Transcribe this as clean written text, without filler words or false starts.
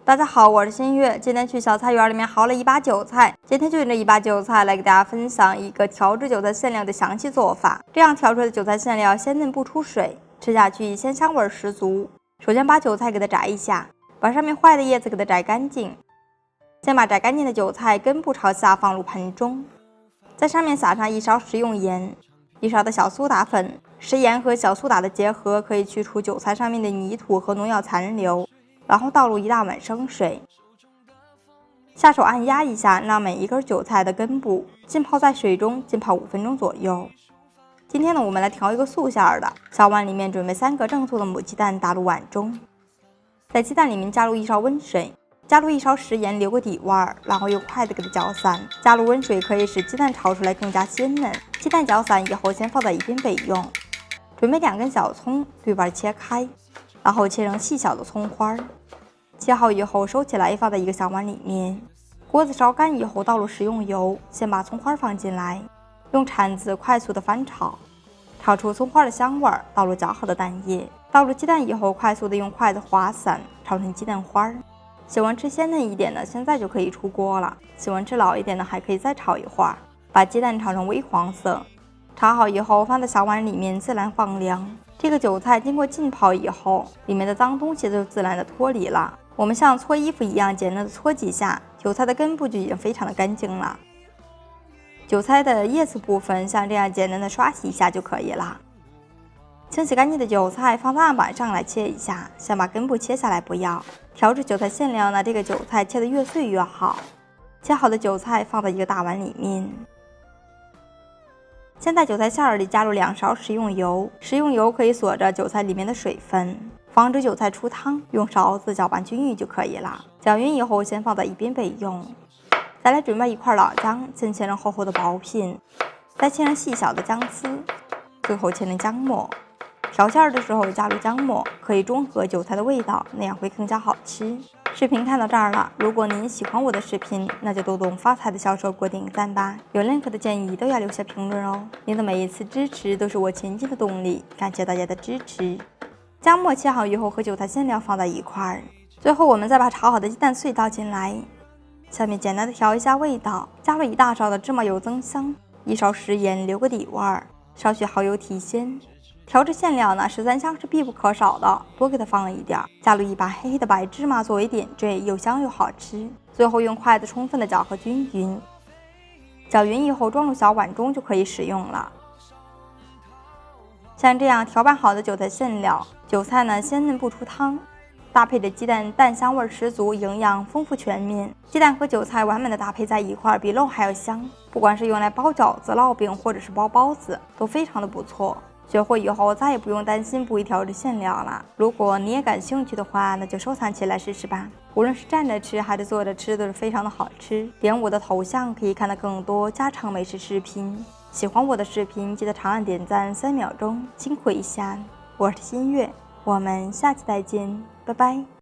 大家好，我是新月。今天去小菜园里面薅了一把韭菜，今天就用这一把韭菜来给大家分享一个调制韭菜馅料的详细做法。这样调出来的韭菜馅料鲜嫩不出水，吃下去鲜香味十足。首先把韭菜给它摘一下，把上面坏的叶子给它摘干净。先把摘干净的韭菜根部朝下放入盆中，在上面撒上1勺食用盐，1勺的小苏打粉。食盐和小苏打的结合可以去除韭菜上面的泥土和农药残留。然后倒入1大碗生水，下手按压一下，让每一根韭菜的根部浸泡在水中，浸泡5分钟左右。今天呢，我们来调一个素馅的。小碗里面准备3个正素的母鸡蛋，打入碗中，在鸡蛋里面加入1勺温水，加入1勺食盐，留个底味儿，然后用筷子给它搅散。加入温水可以使鸡蛋炒出来更加鲜嫩。鸡蛋搅散以后，先放在一边备用。准备2根小葱，对半切开。然后切成细小的葱花，切好以后收起来，放在一个小碗里面。锅子烧干以后，倒入食用油，先把葱花放进来，用铲子快速的翻炒，炒出葱花的香味。倒入搅好的蛋液，倒入鸡蛋以后，快速的用筷子划散，炒成鸡蛋花。喜欢吃鲜嫩一点的，现在就可以出锅了；喜欢吃老一点的，还可以再炒一会儿。把鸡蛋炒成微黄色，炒好以后放在小碗里面自然放凉。这个韭菜经过浸泡以后，里面的脏东西就自然的脱离了。我们像搓衣服一样简单的搓几下，韭菜的根部就已经非常的干净了。韭菜的叶子部分像这样简单的刷洗一下就可以了。清洗干净的韭菜放在案板上来切一下，先把根部切下来不要。调制韭菜馅料呢，这个韭菜切得越碎越好。切好的韭菜放在一个大碗里面。先在韭菜馅里加入2勺食用油，食用油可以锁着韭菜里面的水分，防止韭菜出汤。用勺子搅拌均匀就可以了。搅匀以后，先放在一边备用。再来准备1块老姜，先切成厚厚的薄片，再切成细小的姜丝，最后切成姜末。调馅的时候加入姜末，可以中和韭菜的味道，那样会更加好吃。视频看到这儿了，如果您喜欢我的视频，那就多动发财的小手给我点个赞吧。有任何的建议都要留下评论哦，您的每一次支持都是我前进的动力，感谢大家的支持。姜末切好以后和韭菜馅料放在一块儿，最后我们再把炒好的鸡蛋碎倒进来，下面简单的调一下味道，加入1大勺的芝麻油增香，1勺食盐留个底味儿，少许蚝油提鲜。调制馅料呢，13香是必不可少的，多给它放了一点，加入1把黑黑的白芝麻作为点缀，又香又好吃。最后用筷子充分的搅和均匀，搅匀以后装入小碗中就可以使用了。像这样调拌好的韭菜馅料，韭菜呢鲜嫩不出汤，搭配着鸡蛋，蛋香味十足，营养丰富全面。鸡蛋和韭菜完美的搭配在一块，比肉还要香。不管是用来包饺子、烙饼，或者是包包子，都非常的不错。学会以后再也不用担心不会调制馅料了。如果你也感兴趣的话，那就收藏起来试试吧。无论是站着吃还是坐着吃，都是非常的好吃。点我的头像可以看到更多家常美食视频。喜欢我的视频，记得长按点赞3秒钟，辛苦一下。我是新月，我们下期再见，拜拜。